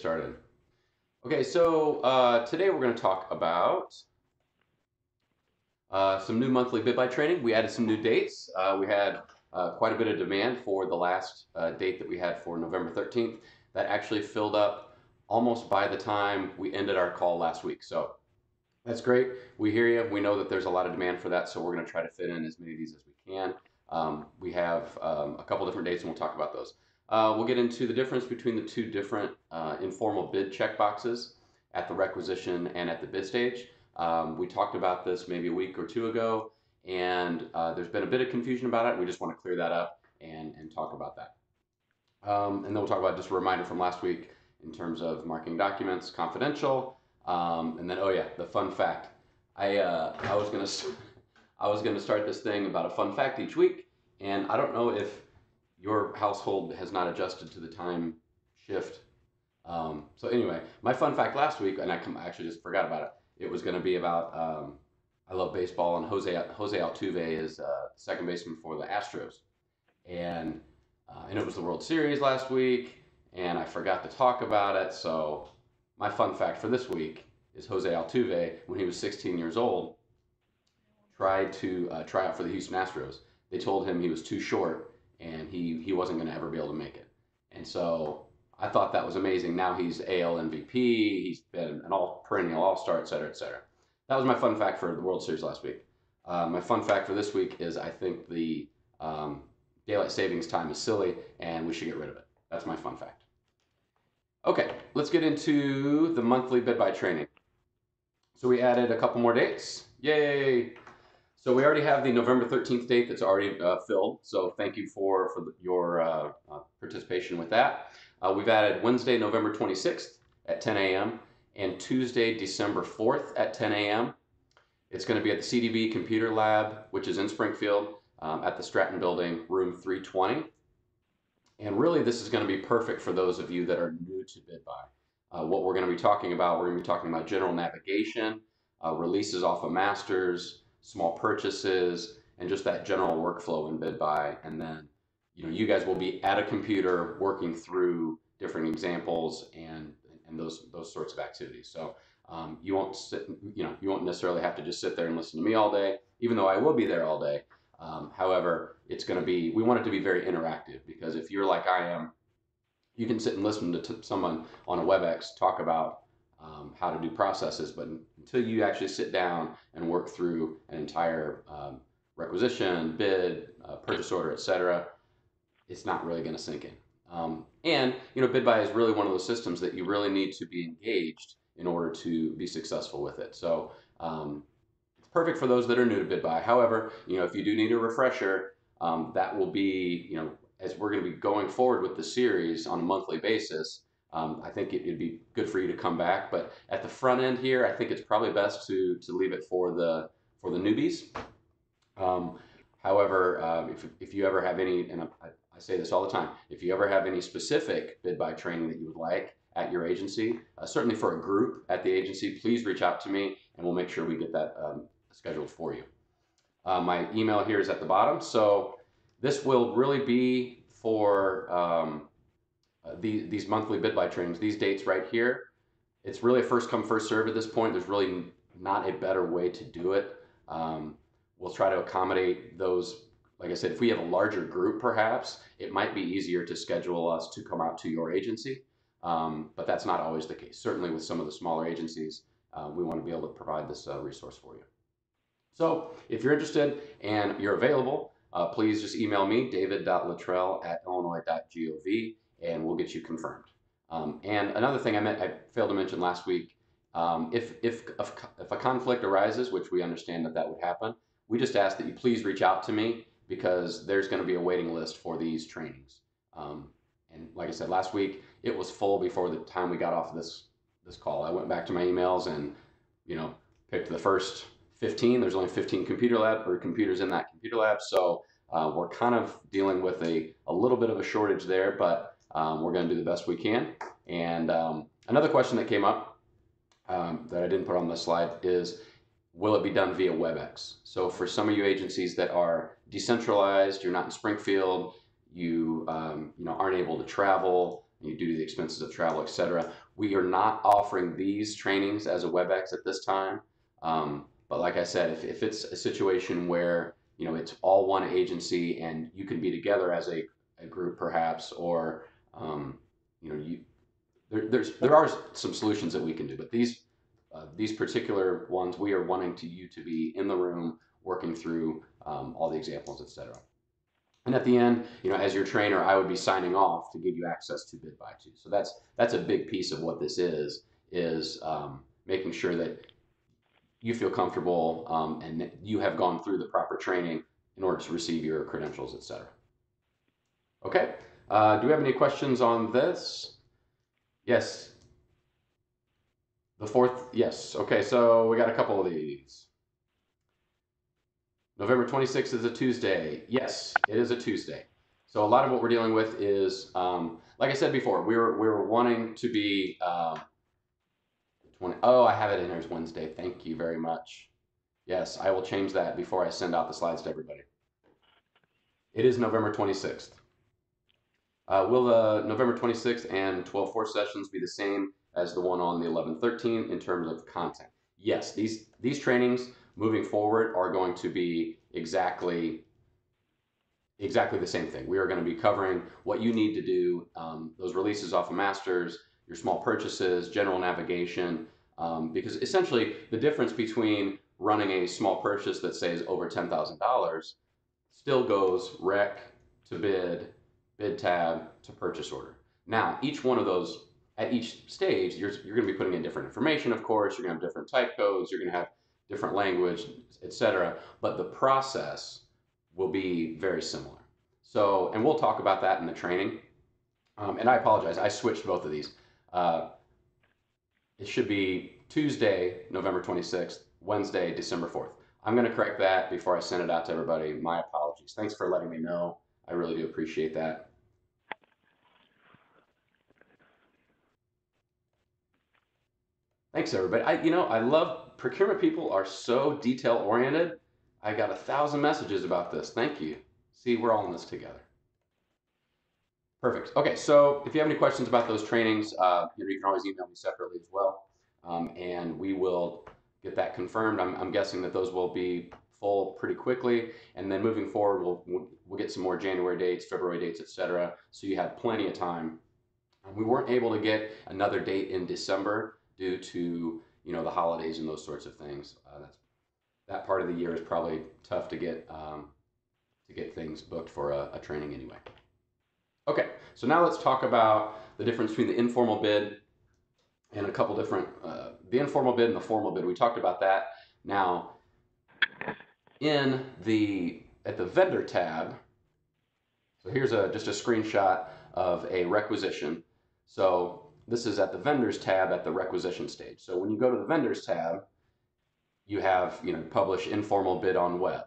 started. Okay, so today we're going to talk about some new monthly Bidbuy training. We added some new dates. We had quite a bit of demand for the last date that we had for November 13th. That actually filled up almost by the time we ended our call last week. So that's great. We hear you. We know that there's a lot of demand for that, so we're going to try to fit in as many of these as we can. We have a couple different dates, and we'll talk about those. We'll get into the difference between the two different informal bid checkboxes at the requisition and at the bid stage. We talked about this maybe a week or two ago, and there's been a bit of confusion about it. We just want to clear that up and talk about that. And then we'll talk about just a reminder from last week in terms of marking documents confidential. And then, oh yeah, the fun fact. I was gonna start this thing about a fun fact each week, and I don't know if your household has not adjusted to the time shift. So anyway, my fun fact last week, and I actually just forgot about it. It was going to be about I love baseball, and Jose Altuve is second baseman for the Astros, and it was the World Series last week, and I forgot to talk about it. So my fun fact for this week is Jose Altuve, when he was 16 years old, tried to try out for the Houston Astros. They told him he was too short and he wasn't going to ever be able to make it. And so I thought that was amazing. Now he's AL MVP. He's been an perennial All-Star, et cetera, et cetera. That was my fun fact for the World Series last week. My fun fact for this week is I think the daylight savings time is silly and we should get rid of it. That's my fun fact. Okay, let's get into the monthly Bidbuy training. So we added a couple more dates. Yay! So we already have the November 13th date that's already filled. So thank you for your participation with that. We've added Wednesday, November 26th at 10 a.m. and Tuesday, December 4th at 10 a.m. It's going to be at the CDB Computer Lab, which is in Springfield, at the Stratton Building, room 320. And really, this is going to be perfect for those of you that are new to Bidbuy. What we're going to be talking about, we're going to be talking about general navigation, releases off of masters, small purchases, and just that general workflow in Bidbuy. And then, you guys will be at a computer working through different examples and those sorts of activities. So you won't sit, you won't necessarily have to just sit there and listen to me all day, even though I will be there all day. However, it's going to be, we want it to be very interactive, because if you're like I am, you can sit and listen to someone on a WebEx talk about how to do processes, but until you actually sit down and work through an entire requisition, bid, purchase order, etc., it's not really going to sink in. And Bidbuy is really one of those systems that you really need to be engaged in order to be successful with it. So it's perfect for those that are new to Bidbuy. However, if you do need a refresher, that will be, as we're going to be going forward with the series on a monthly basis, I think it'd be good for you to come back. But at the front end here, I think it's probably best to leave it for the newbies. However, if you ever have any, and I say this all the time, if you ever have any specific Bidbuy training that you would like at your agency, certainly for a group at the agency, please reach out to me and we'll make sure we get that scheduled for you. My email here is at the bottom. So this will really be for these monthly Bidbuy trainings, these dates right here. It's really a first come, first serve at this point. There's really not a better way to do it. We'll try to accommodate those. Like I said, if we have a larger group, perhaps, it might be easier to schedule us to come out to your agency. But that's not always the case. Certainly with some of the smaller agencies, we want to be able to provide this resource for you. So if you're interested and you're available, please just email me, david.luttrell@illinois.gov, and we'll get you confirmed. And another thing I failed to mention last week, if a conflict arises, which we understand that would happen, we just ask that you please reach out to me, because there's going to be a waiting list for these trainings. And like I said, last week, it was full before the time we got off this call. I went back to my emails and, picked the first 15. There's only 15 computers in that computer lab. So we're kind of dealing with a little bit of a shortage there, but we're going to do the best we can. And another question that came up that I didn't put on this slide is, will it be done via WebEx? So for some of you agencies that are decentralized, you're not in Springfield, you aren't able to travel, you due to the expenses of travel, etc., We are not offering these trainings as a WebEx at this time. But like I said, if it's a situation where, it's all one agency and you can be together as a group perhaps, or, you know, you, there are some solutions that we can do, but these particular ones, we are wanting you to be in the room working through all the examples, etc. And at the end, as your trainer, I would be signing off to give you access to Bidbuy too. So that's a big piece of what this is making sure that you feel comfortable and that you have gone through the proper training in order to receive your credentials, etc. Okay. Do we have any questions on this? Yes. The fourth, yes. Okay, so we got a couple of these. November 26th is a Tuesday. Yes, it is a Tuesday. So a lot of what we're dealing with is, like I said before, we were wanting to be 20. Oh, I have it in here as Wednesday. Thank you very much. Yes, I will change that before I send out the slides to everybody. It is November 26th. Will the November 26th and 12-4 sessions be the same as the one on the 11-13 in terms of content? Yes, these trainings moving forward are going to be exactly the same thing. We are going to be covering what you need to do, those releases off of masters, your small purchases, general navigation, because essentially the difference between running a small purchase that says over $10,000 still goes rec to bid tab to purchase order. Now, each one of those, at each stage, you're going to be putting in different information, of course. You're going to have different type codes. You're going to have different language, etc. But the process will be very similar. So, and we'll talk about that in the training. And I apologize, I switched both of these. It should be Tuesday, November 26th, Wednesday, December 4th. I'm going to correct that before I send it out to everybody. My apologies. Thanks for letting me know. I really do appreciate that. Thanks, everybody. I love procurement people are so detail oriented. I got 1,000 messages about this. Thank you. See, we're all in this together. Perfect. Okay, so if you have any questions about those trainings, you can always email me separately as well, and we will get that confirmed. I'm guessing that those will be full pretty quickly, and then moving forward, we'll get some more January dates, February dates, etc. So you have plenty of time. We weren't able to get another date in December due to the holidays and those sorts of things. That part of the year is probably tough to get things booked for a training anyway. Okay, so now let's talk about the difference between the informal bid and a couple different, the informal bid and the formal bid. We talked about that. Now, at the vendor tab, so here's just a screenshot of a requisition. So this is at the vendors tab at the requisition stage. So when you go to the vendors tab, you have, publish informal bid on web.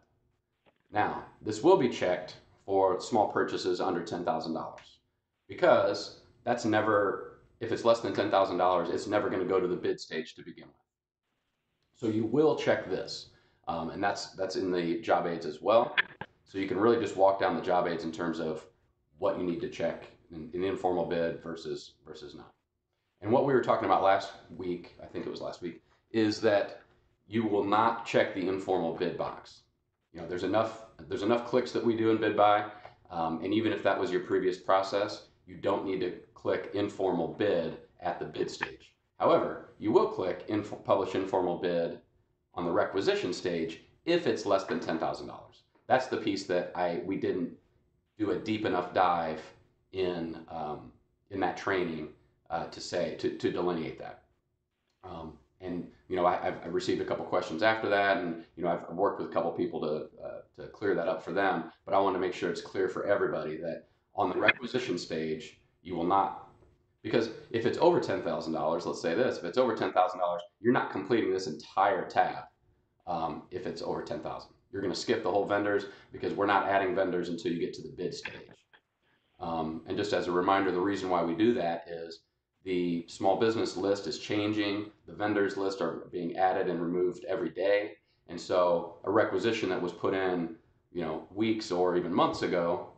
Now, this will be checked for small purchases under $10,000 because that's never, if it's less than $10,000, it's never going to go to the bid stage to begin with. So you will check this, and that's in the job aids as well. So you can really just walk down the job aids in terms of what you need to check in informal bid versus not. And what we were talking about last week, I think it was last week, is that you will not check the informal bid box. There's enough clicks that we do in Bidbuy, and even if that was your previous process, you don't need to click informal bid at the bid stage. However, you will click publish informal bid on the requisition stage if it's less than $10,000. That's the piece that we didn't do a deep enough dive in that training to delineate that. And I've received a couple questions after that, and I've worked with a couple people to clear that up for them. But I want to make sure it's clear for everybody that on the requisition stage, you will not, because if it's over $10,000, let's say this, if it's over $10,000, you're not completing this entire tab. If it's over 10,000, you're going to skip the whole vendors because we're not adding vendors until you get to the bid stage. And just as a reminder, the reason why we do that is the small business list is changing. The vendors list are being added and removed every day. And so a requisition that was put in, weeks or even months ago,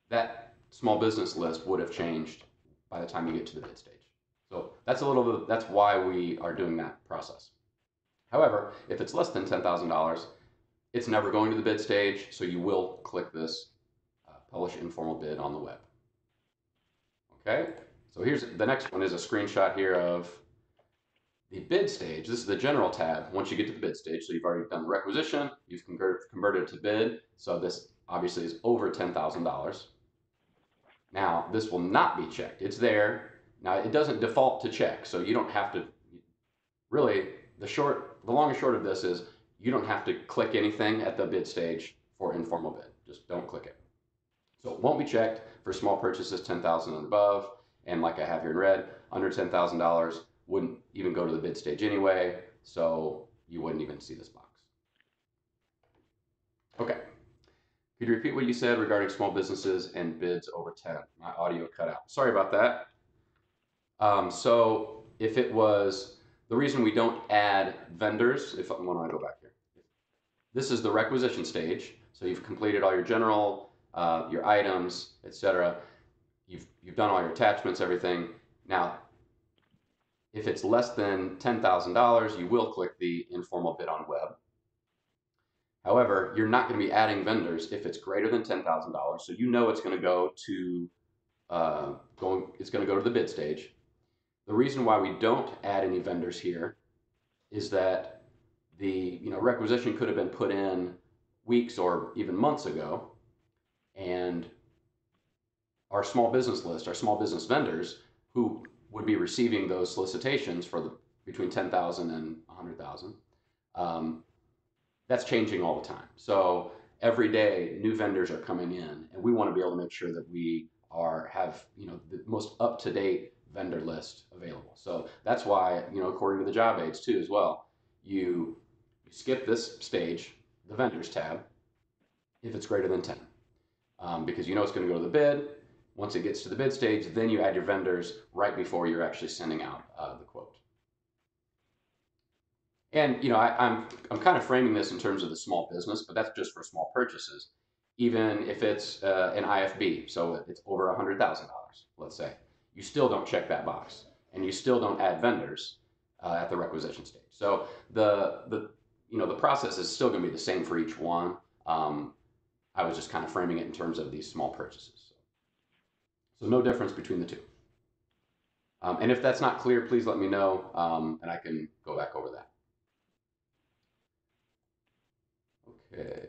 that small business list would have changed by the time you get to the bid stage. So that's a little bit, that's why we are doing that process. However, if it's less than $10,000, it's never going to the bid stage, so you will click this publish informal bid on the web. Okay, so here's the next one is a screenshot here of the bid stage. This is the general tab once you get to the bid stage. So you've already done the requisition, you've converted to bid. So this obviously is over $10,000. Now this will not be checked. It's there. Now it doesn't default to check, so you don't have to really, the long and short of this is you don't have to click anything at the bid stage for informal bid. Just don't click it. So it won't be checked for small purchases 10,000 and above. And like I have here in red, under $10,000 wouldn't even go to the bid stage anyway. So you wouldn't even see this box. Okay. Could you repeat what you said regarding small businesses and bids over 10? My audio cut out. Sorry about that. So if it was, the reason we don't add vendors, when I go back here, this is the requisition stage. So you've completed all your general, your items, etc. You've done all your attachments, everything. Now, if it's less than $10,000, you will click the informal bid on web. However, you're not going to be adding vendors if it's greater than $10,000. So you know it's going to go to it's going to go to the bid stage. The reason why we don't add any vendors here is that the requisition could have been put in weeks or even months ago, and our small business list, our small business vendors who would be receiving those solicitations for between 10,000 and 100,000, that's changing all the time. So every day new vendors are coming in, and we want to be able to make sure that we have the most up-to-date vendor list available. So that's why, according to the job aids too as well, you skip this stage, the vendors tab, if it's greater than 10, because it's going to go to the bid. Once it gets to the bid stage, then you add your vendors right before you're actually sending out the quote. And I'm kind of framing this in terms of the small business, but that's just for small purchases. Even if it's an IFB, so it's over $100,000, let's say, you still don't check that box, and you still don't add vendors at the requisition stage. So the process is still going to be the same for each one. I was just kind of framing it in terms of these small purchases. So no difference between the two. And if that's not clear, please let me know, and I can go back over that. Okay.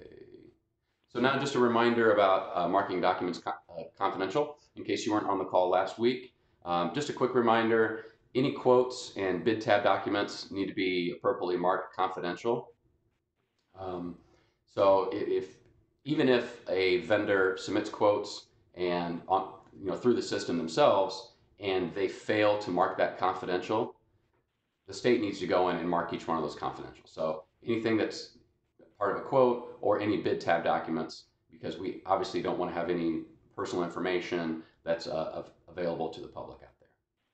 So now just a reminder about marking documents confidential, in case you weren't on the call last week. Just a quick reminder, any quotes and bid tab documents need to be appropriately marked confidential. So even if a vendor submits quotes and through the system themselves, and they fail to mark that confidential, the state needs to go in and mark each one of those confidential. So anything that's part of a quote or any bid tab documents, because we obviously don't want to have any personal information that's available to the public out there.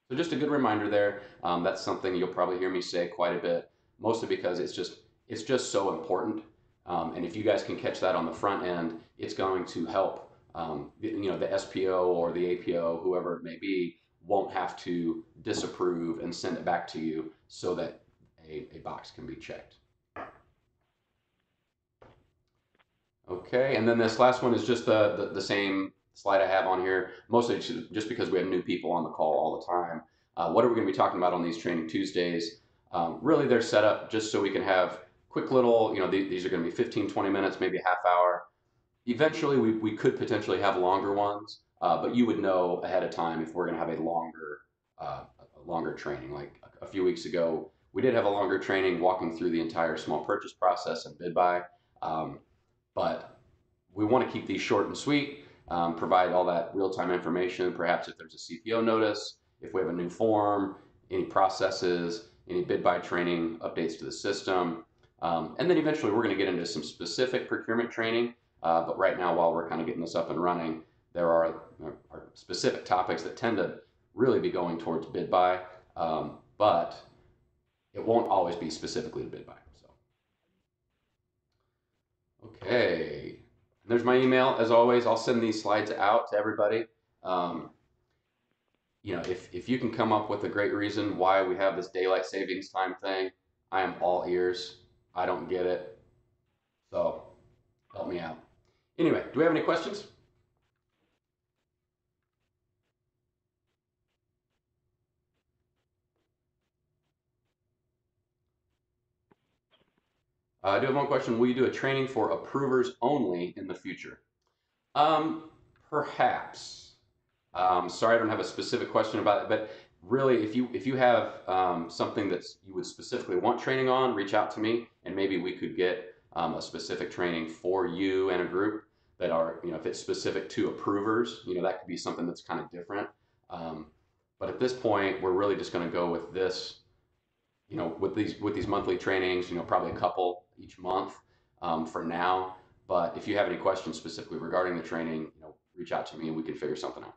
So just a good reminder there. That's something you'll probably hear me say quite a bit, mostly because it's just so important. And if you guys can catch that on the front end, it's going to help the SPO or the APO, whoever it may be, won't have to disapprove and send it back to you so that a box can be checked. Okay, and then this last one is just the same slide I have on here, mostly just because we have new people on the call all the time. What are we going to be talking about on these Training Tuesdays? Really, they're set up just so we can have quick little, these are going to be 15, 20 minutes, maybe a half hour. Eventually, we could potentially have longer ones, but you would know ahead of time if we're going to have a longer training. Like a few weeks ago, we did have a longer training walking through the entire small purchase process and Bidbuy. But we want to keep these short and sweet, provide all that real-time information, perhaps if there's a CPO notice, if we have a new form, any processes, any Bidbuy training updates to the system. And then eventually we're going to get into some specific procurement training. But right now, while we're kind of getting this up and running, there are specific topics that tend to really be going towards Bidbuy, but it won't always be specifically to Bidbuy. Okay, there's my email. As always, I'll send these slides out to everybody. if you can come up with a great reason why we have this daylight savings time thing, I am all ears. I don't get it, so help me out. Anyway, do we have any questions? I do have one question. Will you do a training for approvers only in the future? Um, Perhaps. Sorry, I don't have a specific question about it, but really, if you have something that you would specifically want training on, reach out to me, and maybe we could get a specific training for you and a group that are, if it's specific to approvers, that could be something that's kind of different. Um, but at this point, we're really just going to go with this, with these monthly trainings, probably a couple each month for now. But if you have any questions specifically regarding the training, reach out to me and we can figure something out.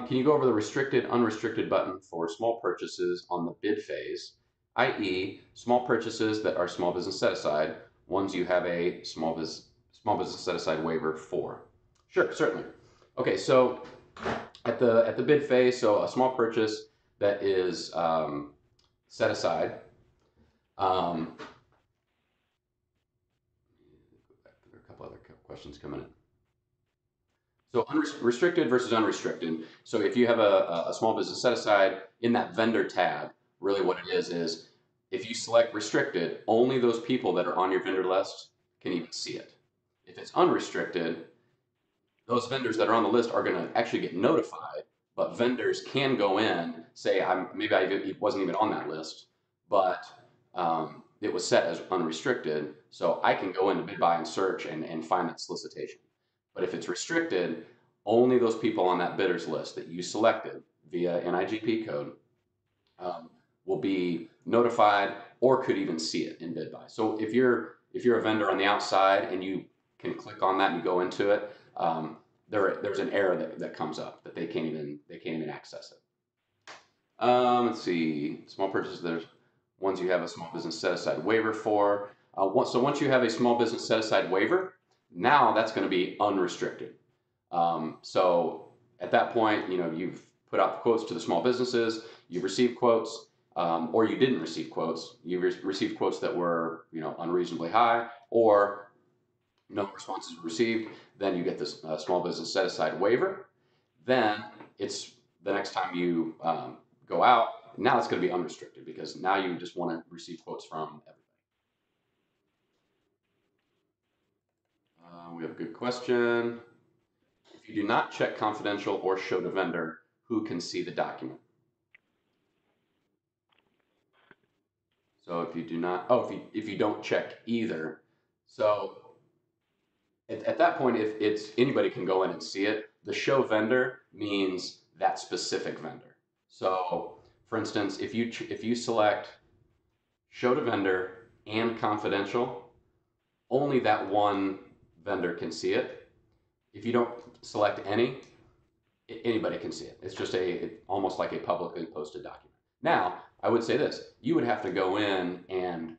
Can you go over the restricted, unrestricted button for small purchases on the bid phase, i.e., small purchases that are small business set aside, ones you have a small business set aside waiver for? Sure, certainly. Okay, so at the bid phase, so a small purchase that is set aside. There are a couple other questions coming in. So restricted versus unrestricted. So if you have a small business set aside in that vendor tab, really what it is if you select restricted, only those people that are on your vendor list can even see it. If it's unrestricted, those vendors that are on the list are going to actually get notified, but vendors can go in, say, maybe I wasn't even on that list, but it was set as unrestricted, so I can go into Bidbuy and search and find that solicitation. But if it's restricted, only those people on that bidders list that you selected via NIGP code will be notified or could even see it in Bidbuy. So if you're a vendor on the outside and you can click on that and go into it, there's an error that comes up that they can't even access it. Let's see, small purchases. There's ones you have a small business set aside waiver for. So once you have a small business set aside waiver, now that's going to be unrestricted. So at that point, you've put out the quotes to the small businesses, you've received quotes, or you didn't receive quotes. You received quotes that were, unreasonably high, or no responses were received. Then you get this small business set aside waiver. Then it's the next time you go out. Now it's going to be unrestricted because now you just want to receive quotes from everybody. We have a good question. If you do not check confidential or show to vendor, who can see the document? So if you do not, if you don't check either, so at that point, if it's anybody can go in and see it, the show vendor means that specific vendor. So for instance, if you select show to vendor and confidential, only that one vendor can see it. If you don't select anybody can see it. It's just almost like a publicly posted document. Now, I would say this: you would have to go in and,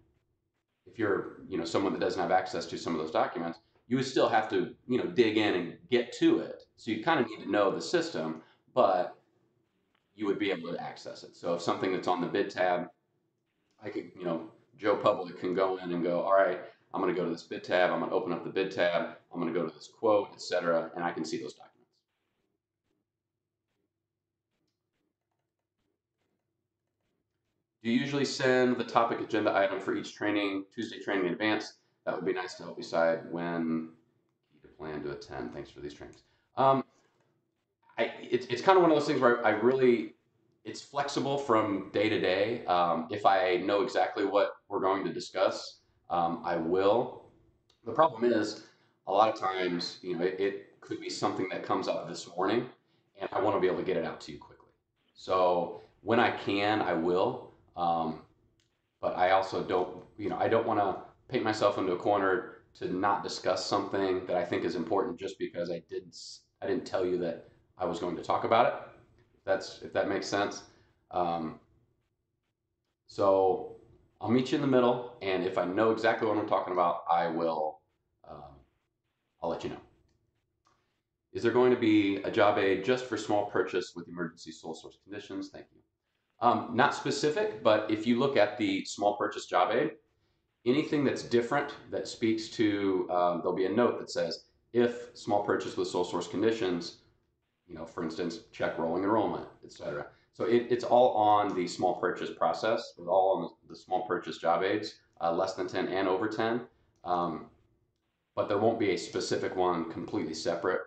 if you're someone that doesn't have access to some of those documents, you would still have to dig in and get to it. So you kind of need to know the system, but you would be able to access it. So if something that's on the bid tab, I could, Joe Public can go in and go, all right, I'm going to go to this bid tab. I'm going to open up the bid tab. I'm going to go to this quote, etc., and I can see those documents. Do you usually send the topic agenda item for each Tuesday training in advance? That would be nice to help decide when to plan to attend. Thanks for these trainings. It's kind of one of those things where it's flexible from day to day. If I know exactly what we're going to discuss, I will. The problem is, a lot of times, it could be something that comes up this morning, and I want to be able to get it out to you quickly. So when I can, I will. But I also I don't want to paint myself into a corner to not discuss something that I think is important just because I didn't tell you that I was going to talk about it. If that makes sense. Um, so I'll meet you in the middle, and if I know exactly what I'm talking about, I will. I'll let you know. Is there going to be a job aid just for small purchase with emergency sole source conditions? Thank you. Not specific, but if you look at the small purchase job aid, anything that's different that speaks to, there'll be a note that says, if small purchase with sole source conditions, for instance, check rolling enrollment, etc. So it's all on the small purchase process, with all on the small purchase job aids, less than 10 and over 10. But there won't be a specific one completely separate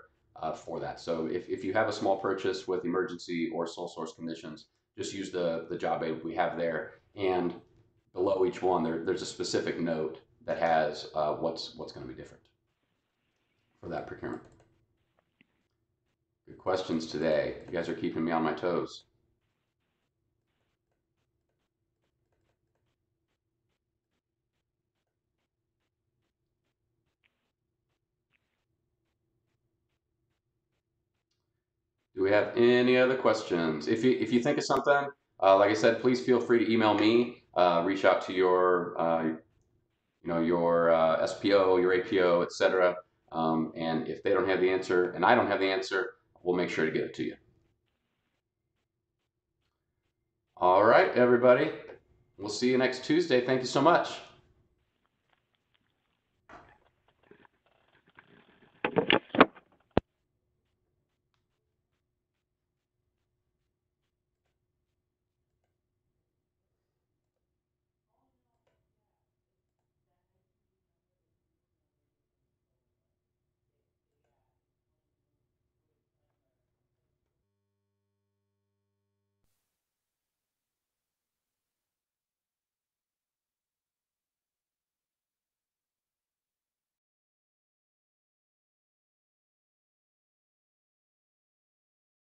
for that. So if you have a small purchase with emergency or sole source conditions, just use the job aid we have there. And below each one, there's a specific note that has what's going to be different for that procurement. Good questions today. You guys are keeping me on my toes. Do we have any other questions? If you think of something, like I said, please feel free to email me. Reach out to your your SPO, your APO, etc. And if they don't have the answer and I don't have the answer, we'll make sure to get it to you. All right, everybody. We'll see you next Tuesday. Thank you so much.